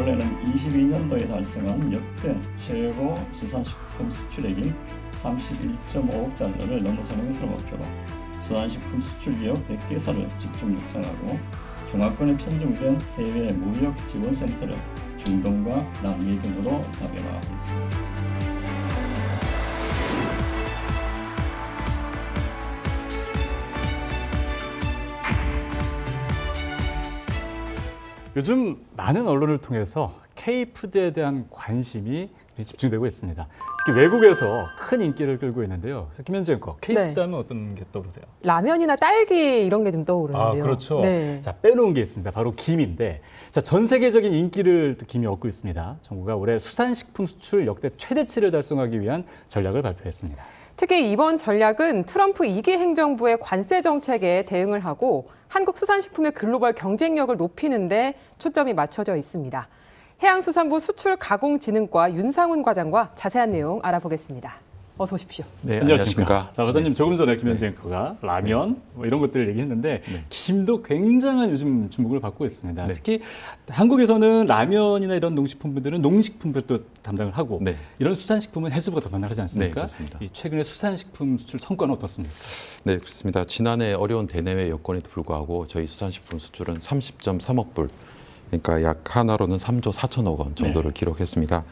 올해는 22년도에 달성한 역대 최고 수산식품 수출액인 31.5억 달러를 넘어서는 것을 목표로 수산식품 수출기업 100개사를 집중 육성하고 중화권에 편중된 해외 무역 지원센터를 중동과 남미 등으로 다변화하고 있습니다. 요즘 많은 언론을 통해서 K푸드에 대한 관심이 집중되고 있습니다. 특히 외국에서 큰 인기를 끌고 있는데요. 김현재 앵커, K푸드 하면 어떤 게 떠오르세요? 라면이나 딸기 이런 게 좀 떠오르는데요. 그렇죠. 네. 자, 빼놓은 게 있습니다. 바로 김인데, 자, 전 세계적인 인기를 또 김이 얻고 있습니다. 정부가 올해 수산식품 수출 역대 최대치를 달성하기 위한 전략을 발표했습니다. 특히 이번 전략은 트럼프 2기 행정부의 관세 정책에 대응을 하고 한국 수산식품의 글로벌 경쟁력을 높이는 데 초점이 맞춰져 있습니다. 해양수산부 수출가공진흥과 윤상훈 과장과 자세한 내용 알아보겠습니다. 어서 오십시오. 네, 안녕하십니까. 자, 과장님, 조금 전에 김현재 앵커가 라면 뭐 이런 것들을 얘기했는데 김도 굉장한 요즘 주목을 받고 있습니다. 네. 특히 한국에서는 라면이나 이런 농식품들은 농식품부터 또 담당을 하고 이런 수산식품은 해수부가 담당을 하지 않습니까? 네, 그렇습니다. 이 최근에 수산식품 수출 성과는 어떻습니까? 네, 그렇습니다. 지난해 어려운 대내외 여건에도 불구하고 저희 수산식품 수출은 30.3억 불, 그러니까 약 하나로는 3조 4천억 원 정도를 기록했습니다.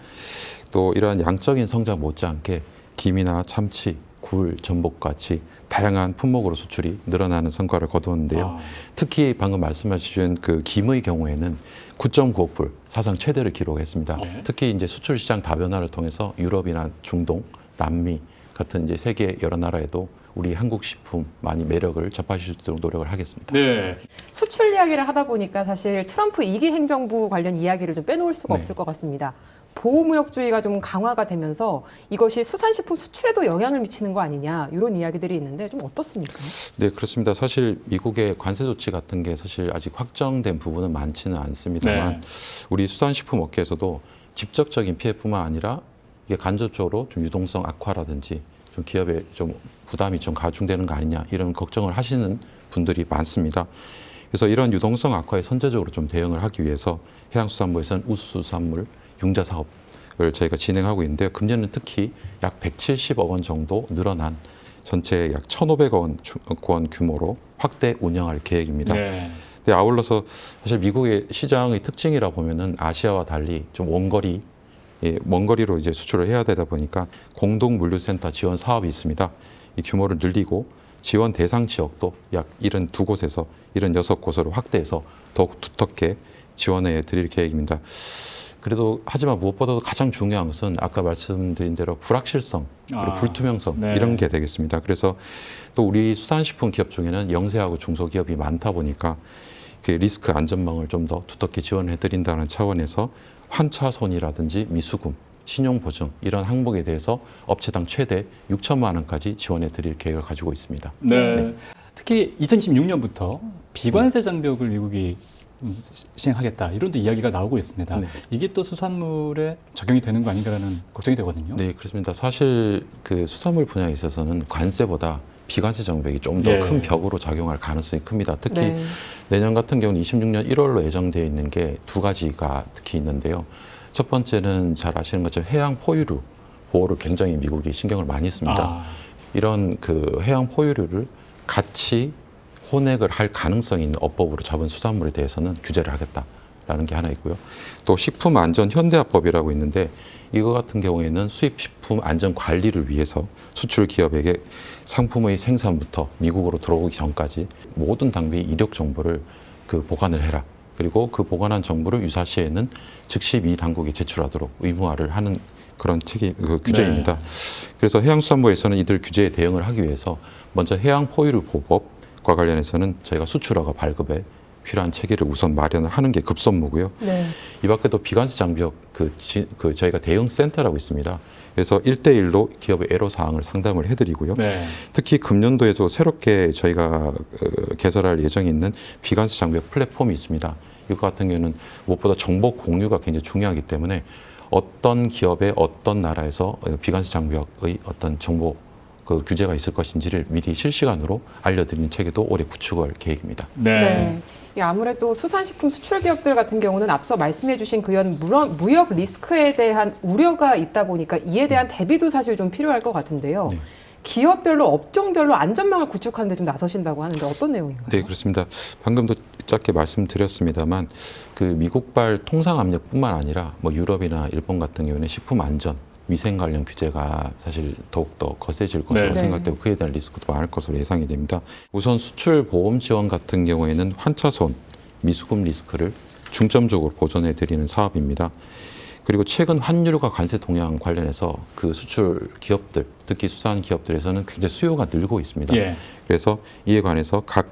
또 이러한 양적인 성장 못지않게 김이나 참치, 굴, 전복같이 다양한 품목으로 수출이 늘어나는 성과를 거두었는데요. 특히 방금 말씀하신 그 김의 경우에는 9.9억 불, 사상 최대를 기록했습니다. 특히 이제 수출 시장 다변화를 통해서 유럽이나 중동, 남미 같은 이제 세계 여러 나라에도 우리 한국 식품 많이 매력을 접하실 수 있도록 노력을 하겠습니다. 네. 수출 이야기를 하다 보니까 사실 트럼프 2기 행정부 관련 이야기를 좀 빼놓을 수가 네. 없을 것 같습니다. 보호무역주의가 좀 강화가 되면서 이것이 수산식품 수출에도 영향을 미치는 거 아니냐 이런 이야기들이 있는데 좀 어떻습니까? 네, 그렇습니다. 사실 미국의 관세 조치 같은 게 사실 아직 확정된 부분은 많지는 않습니다만 우리 수산식품 업계에서도 직접적인 피해뿐만 아니라 이게 간접적으로 좀 유동성 악화라든지 좀 기업에 좀 부담이 좀 가중되는 거 아니냐 이런 걱정을 하시는 분들이 많습니다. 그래서 이런 유동성 악화에 선제적으로 좀 대응을 하기 위해서 해양수산부에서는 우수수산물 융자 사업을 저희가 진행하고 있는데요. 금년은 특히 약 170억 원 정도 늘어난 전체 약 1,500억 원 규모로 확대 운영할 계획입니다. 네, 아울러서 사실 미국의 시장의 특징이라 보면은 아시아와 달리 좀 원거리 먼 거리로 이제 수출을 해야 되다 보니까 공동 물류센터 지원 사업이 있습니다. 이 규모를 늘리고 지원 대상 지역도 약 72곳에서 76곳으로 확대해서 더욱 두텁게 지원해 드릴 계획입니다. 그래도 하지만 무엇보다도 가장 중요한 것은 아까 말씀드린 대로 불확실성 그리고 불투명성 이런 게 되겠습니다. 그래서 또 우리 수산식품 기업 중에는 영세하고 중소기업이 많다 보니까 그 리스크 안전망을 좀 더 두텁게 지원해 드린다는 차원에서 환차손이라든지 미수금, 신용보증 이런 항목에 대해서 업체당 최대 6천만 원까지 지원해 드릴 계획을 가지고 있습니다. 네. 특히 2016년부터 비관세 장벽을 미국이 시행하겠다 이런 또 이야기가 나오고 있습니다. 이게 또 수산물에 적용이 되는 거 아닌가라는 걱정이 되거든요. 네, 그렇습니다. 사실 그 수산물 분야에 있어서는 관세보다 비관세 장벽이 좀 더 큰 벽으로 작용할 가능성이 큽니다. 특히 내년 같은 경우는 26년 1월로 예정되어 있는 게 두 가지가 특히 있는데요. 첫 번째는 잘 아시는 것처럼 해양 포유류 보호를 굉장히 미국이 신경을 많이 씁니다. 이런 그 해양 포유류를 같이 혼액을 할 가능성이 있는 어법으로 잡은 수산물에 대해서는 규제를 하겠다라는 게 하나 있고요. 또 식품안전현대화법이라고 있는데 이거 같은 경우에는 수입식품 안전 관리를 위해서 수출 기업에게 상품의 생산부터 미국으로 들어오기 전까지 모든 당비 이력 정보를 그 보관을 해라. 그리고 그 보관한 정보를 유사시에는 즉시 미 당국에 제출하도록 의무화를 하는 그런 규제입니다. 그래서 해양수산부에서는 이들 규제에 대응을 하기 위해서 먼저 해양포유류 보호법과 관련해서는 저희가 수출허가 발급에 필요한 체계를 우선 마련을 하는 게 급선무고요. 이 밖에도 비관세 장벽 저희가 대응 센터라고 있습니다. 그래서 1대1로 기업의 애로사항을 상담을 해드리고요. 특히 금년도에도 새롭게 저희가 개설할 예정이 있는 비관세 장벽 플랫폼이 있습니다. 이거 같은 경우는 무엇보다 정보 공유가 굉장히 중요하기 때문에 어떤 기업의 어떤 나라에서 비관세 장벽의 어떤 정보 그 규제가 있을 것인지를 미리 실시간으로 알려드리는 체계도 올해 구축할 계획입니다. 네. 이 아무래도 수산식품 수출 기업들 같은 경우는 앞서 말씀해주신 그런 무역 리스크에 대한 우려가 있다 보니까 이에 대한 대비도 사실 좀 필요할 것 같은데요. 네. 기업별로 업종별로 안전망을 구축하는 데 좀 나서신다고 하는데 어떤 내용인가요? 네, 그렇습니다. 방금도 짧게 말씀드렸습니다만 그 미국발 통상 압력뿐만 아니라 뭐 유럽이나 일본 같은 경우는 식품 안전 위생 관련 규제가 사실 더욱더 거세질 것으로 네. 생각되고 그에 대한 리스크도 많을 것으로 예상이 됩니다. 우선 수출 보험 지원 같은 경우에는 환차손, 미수금 리스크를 중점적으로 보존해 드리는 사업입니다. 그리고 최근 환율과 관세 동향 관련해서 그 수출 기업들, 특히 수산 기업들에서는 굉장히 수요가 늘고 있습니다. 예. 그래서 이에 관해서 각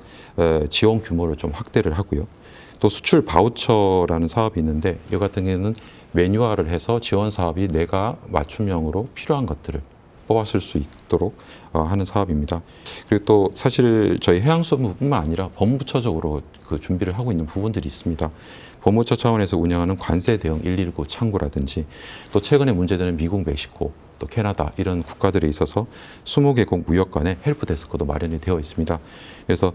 지원 규모를 좀 확대를 하고요. 또 수출 바우처라는 사업이 있는데 이 같은 경우에는 매뉴얼을 해서 지원 사업이 내가 맞춤형으로 필요한 것들을 뽑았을 수 있도록 하는 사업입니다. 그리고 또 사실 저희 해양수산부뿐만 아니라 법무부처적으로 그 준비를 하고 있는 부분들이 있습니다. 법무부처 차원에서 운영하는 관세 대응 119 창구라든지 또 최근에 문제되는 미국, 멕시코, 또 캐나다 이런 국가들에 있어서 20개국 무역관에 헬프데스크도 마련이 되어 있습니다. 그래서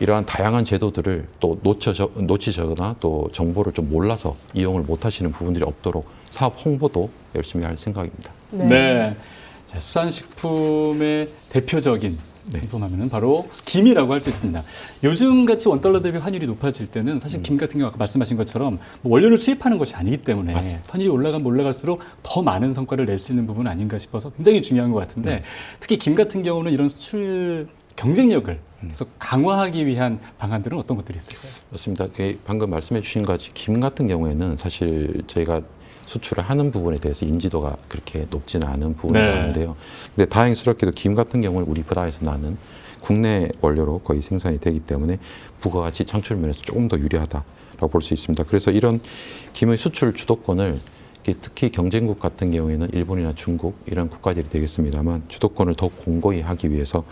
이러한 다양한 제도들을 또 놓치거나 또 정보를 좀 몰라서 이용을 못 하시는 부분들이 없도록 사업 홍보도 열심히 할 생각입니다. 네. 자, 수산식품의 대표적인 상품하면은 바로 김이라고 할 수 있습니다. 요즘 같이 원달러 대비 환율이 높아질 때는 사실 김 같은 경우 아까 말씀하신 것처럼 뭐 원료를 수입하는 것이 아니기 때문에 맞습니다. 환율이 올라가면 올라갈수록 더 많은 성과를 낼 수 있는 부분 아닌가 싶어서 굉장히 중요한 것 같은데 특히 김 같은 경우는 이런 수출 경쟁력을 계속 강화하기 위한 방안들은 어떤 것들이 있을까요? 맞습니다. 방금 말씀해 주신 것 같이 김 같은 경우에는 사실 저희가 수출을 하는 부분에 대해서 인지도가 그렇게 높지는 않은 부분이 네. 많은데요. 근데 다행스럽게도 김 같은 경우는 우리 바다에서 나는 국내 원료로 거의 생산이 되기 때문에 부가가치 창출 면에서 조금 더 유리하다라고 볼 수 있습니다. 그래서 이런 김의 수출 주도권을 특히 경쟁국 같은 경우에는 일본이나 중국 이런 국가들이 되겠습니다만 주도권을 더 공고히 하기 위해서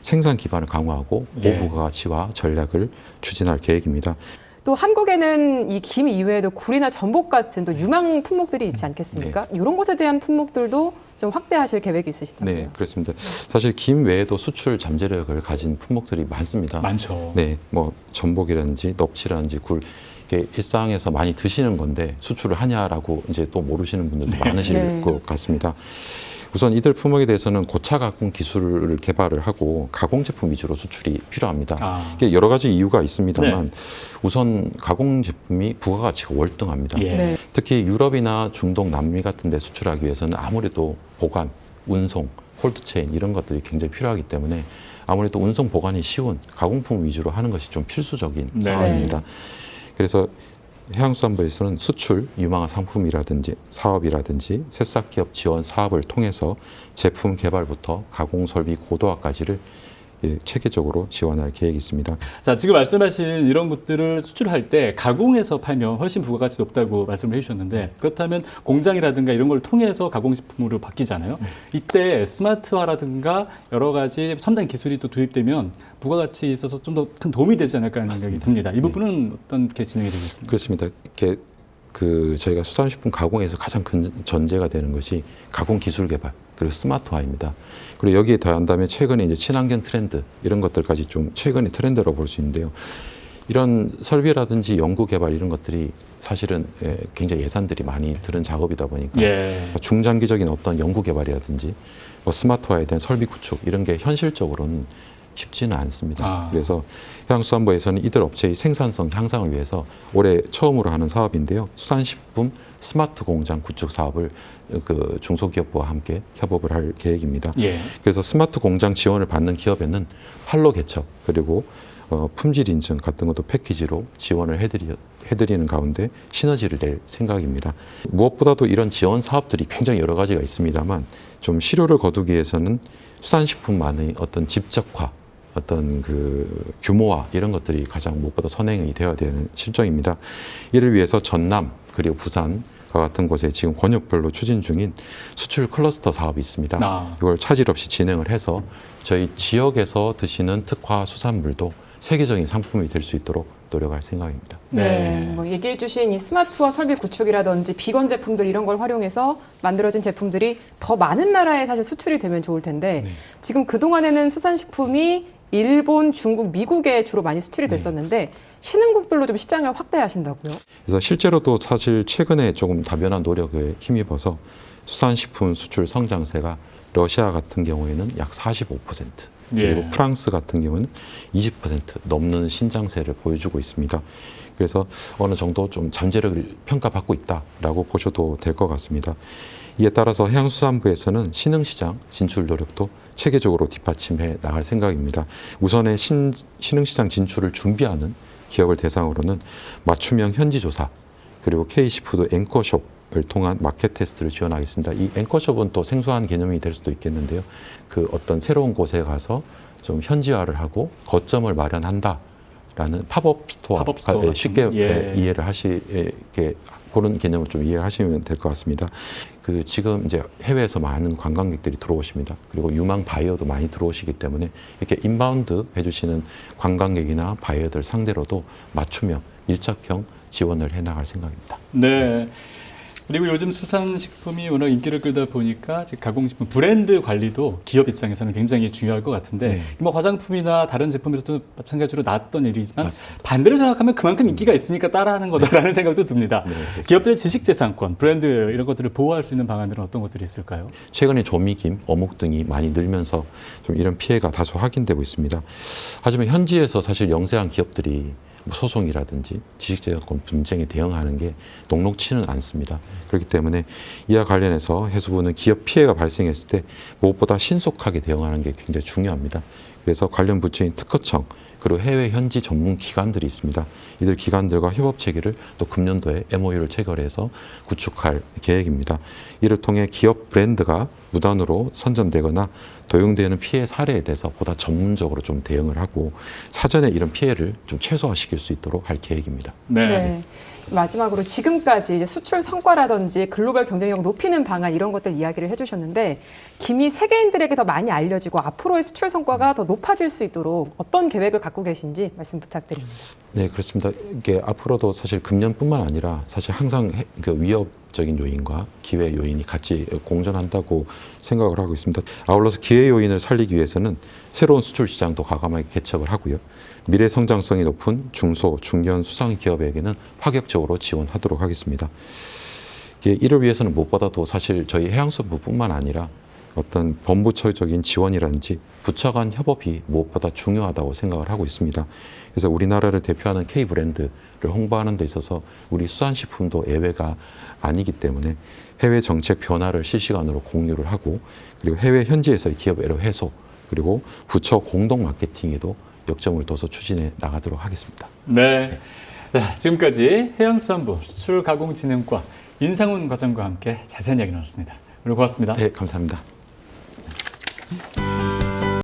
생산 기반을 강화하고 고부가가치화 전략을 추진할 계획입니다. 또 한국에는 이 김 이외에도 굴이나 전복 같은 또 유망 품목들이 있지 않겠습니까? 이런 것에 대한 품목들도 좀 확대하실 계획이 있으시다고요? 네, 그렇습니다. 사실 김 외에도 수출 잠재력을 가진 품목들이 많습니다. 많죠. 네, 뭐 전복이라든지 넙치라든지 굴 이게 일상에서 많이 드시는 건데 수출을 하냐라고 이제 또 모르시는 분들도 많으실 네. 것 같습니다. 우선 이들 품목에 대해서는 고차 가공 기술을 개발을 하고 가공 제품 위주로 수출이 필요합니다. 이게 여러 가지 이유가 있습니다만 우선 가공 제품이 부가가치가 월등합니다. 예. 네. 특히 유럽이나 중동, 남미 같은 데 수출하기 위해서는 아무래도 보관, 운송, 콜드체인 이런 것들이 굉장히 필요하기 때문에 아무래도 운송 보관이 쉬운 가공품 위주로 하는 것이 좀 필수적인 네. 상황입니다. 그래서 해양수산부에서는 수출, 유망한 상품이라든지 사업이라든지 새싹기업 지원 사업을 통해서 제품 개발부터 가공 설비 고도화까지를 체계적으로 지원할 계획이 있습니다. 자, 지금 말씀하신 이런 것들을 수출할 때 가공해서 팔면 훨씬 부가가치 높다고 말씀을 해주셨는데 그렇다면 공장이라든가 이런 걸 통해서 가공식품으로 바뀌잖아요. 이때 스마트화라든가 여러 가지 첨단 기술이 또 도입되면 부가가치에 있어서 좀 더 큰 도움이 되지 않을까 하는 생각이 듭니다. 이 부분은 어떤 게 진행이 되겠습니까? 그렇습니다. 저희가 수산식품 가공에서 가장 큰 전제가 되는 것이 가공 기술 개발 그리고 스마트화입니다. 그리고 여기에 더한다면 최근에 이제 친환경 트렌드 이런 것들까지 좀 최근의 트렌드라고 볼 수 있는데요. 이런 설비라든지 연구 개발 이런 것들이 사실은 굉장히 예산들이 많이 드는 작업이다 보니까 중장기적인 어떤 연구 개발이라든지 뭐 스마트화에 대한 설비 구축 이런 게 현실적으로는 쉽지는 않습니다. 그래서 해양수산부에서는 이들 업체의 생산성 향상을 위해서 올해 처음으로 하는 사업인데요. 수산식품 스마트 공장 구축 사업을 그 중소기업부와 함께 협업을 할 계획입니다. 그래서 스마트 공장 지원을 받는 기업에는 판로 개척 그리고 품질 인증 같은 것도 패키지로 지원을 해드리는 가운데 시너지를 낼 생각입니다. 무엇보다도 이런 지원 사업들이 굉장히 여러 가지가 있습니다만 좀 실효를 거두기 위해서는 수산식품만의 어떤 집적화 어떤 그 규모화 이런 것들이 가장 무엇보다 선행이 되어야 되는 실정입니다. 이를 위해서 전남 그리고 부산과 같은 곳에 지금 권역별로 추진 중인 수출 클러스터 사업이 있습니다. 이걸 차질 없이 진행을 해서 저희 지역에서 드시는 특화 수산물도 세계적인 상품이 될 수 있도록 노력할 생각입니다. 네, 뭐 얘기해 주신 이 스마트화 설비 구축이라든지 비건 제품들 이런 걸 활용해서 만들어진 제품들이 더 많은 나라에 사실 수출이 되면 좋을 텐데 지금 그동안에는 수산식품이 일본, 중국, 미국에 주로 많이 수출이 됐었는데 신흥국들로 좀 시장을 확대하신다고요? 그래서 실제로도 사실 최근에 조금 다변화 노력에 힘입어서 수산식품 수출 성장세가 러시아 같은 경우에는 약 45%, 그리고 예. 프랑스 같은 경우는 20% 넘는 신장세를 보여주고 있습니다. 그래서 어느 정도 좀 잠재력을 평가받고 있다라고 보셔도 될 것 같습니다. 이에 따라서 해양수산부에서는 신흥시장 진출 노력도 체계적으로 뒷받침해 나갈 생각입니다. 우선의 신흥시장 진출을 준비하는 기업을 대상으로는 맞춤형 현지조사, 그리고 K시푸드 앵커숍을 통한 마켓 테스트를 지원하겠습니다. 이 앵커숍은 또 생소한 개념이 될 수도 있겠는데요. 그 어떤 새로운 곳에 가서 좀 현지화를 하고 거점을 마련한다라는 팝업 스토어, 팝업 스토어 쉽게 같은, 예. 이해를 하시게 그런 개념을 좀 이해하시면 될 것 같습니다. 그 지금 이제 해외에서 많은 관광객들이 들어오십니다. 그리고 유망 바이어도 많이 들어오시기 때문에 이렇게 인바운드 해주시는 관광객이나 바이어들 상대로도 맞춤형 밀착형 지원을 해나갈 생각입니다. 네. 그리고 요즘 수산식품이 워낙 인기를 끌다 보니까 이제 가공식품 브랜드 관리도 기업 입장에서는 굉장히 중요할 것 같은데 네. 뭐 화장품이나 다른 제품에서도 마찬가지로 나왔던 일이지만 맞습니다. 반대로 생각하면 그만큼 인기가 있으니까 따라하는 거다라는 생각도 듭니다. 기업들의 지식재산권, 브랜드 이런 것들을 보호할 수 있는 방안들은 어떤 것들이 있을까요? 최근에 조미김, 어묵 등이 많이 늘면서 좀 이런 피해가 다소 확인되고 있습니다. 하지만 현지에서 사실 영세한 기업들이 소송이라든지 지식재산권 분쟁에 대응하는 게 녹록치는 않습니다. 그렇기 때문에 이와 관련해서 해수부는 기업 피해가 발생했을 때 무엇보다 신속하게 대응하는 게 굉장히 중요합니다. 그래서 관련 부처인 특허청, 그리고 해외 현지 전문 기관들이 있습니다. 이들 기관들과 협업 체계를 또 금년도에 MOU를 체결해서 구축할 계획입니다. 이를 통해 기업 브랜드가 무단으로 선점되거나 도용되는 피해 사례에 대해서 보다 전문적으로 좀 대응을 하고 사전에 이런 피해를 좀 최소화시킬 수 있도록 할 계획입니다. 네. 마지막으로 지금까지 이제 수출 성과라든지 글로벌 경쟁력 높이는 방안 이런 것들 이야기를 해주셨는데 김이 세계인들에게 더 많이 알려지고 앞으로의 수출 성과가 더 높아질 수 있도록 어떤 계획을 갖고 계신지 말씀 부탁드립니다. 네, 그렇습니다. 이게 앞으로도 사실 금년뿐만 아니라 사실 항상 그 위협적인 요인과 기회 요인이 같이 공존한다고 생각을 하고 있습니다. 아울러서 기회 요인을 살리기 위해서는 새로운 수출 시장도 과감하게 개척을 하고요. 미래 성장성이 높은 중소, 중견 수산 기업에게는 파격적으로 지원하도록 하겠습니다. 이를 위해서는 무엇보다도 사실 저희 해양수산부뿐만 아니라 어떤 범부처적인 지원이라든지 부처 간 협업이 무엇보다 중요하다고 생각을 하고 있습니다. 그래서 우리나라를 대표하는 K 브랜드를 홍보하는 데 있어서 우리 수산식품도 예외가 아니기 때문에 해외 정책 변화를 실시간으로 공유를 하고 그리고 해외 현지에서의 기업 애로 해소 그리고 부처 공동 마케팅에도 역점을 둬서 추진해 나가도록 하겠습니다. 네. 지금까지 해양수산부 수출가공진흥과 인상훈 과장과 함께 자세한 이야기 나눴습니다. 오늘 고맙습니다. 네, 감사합니다.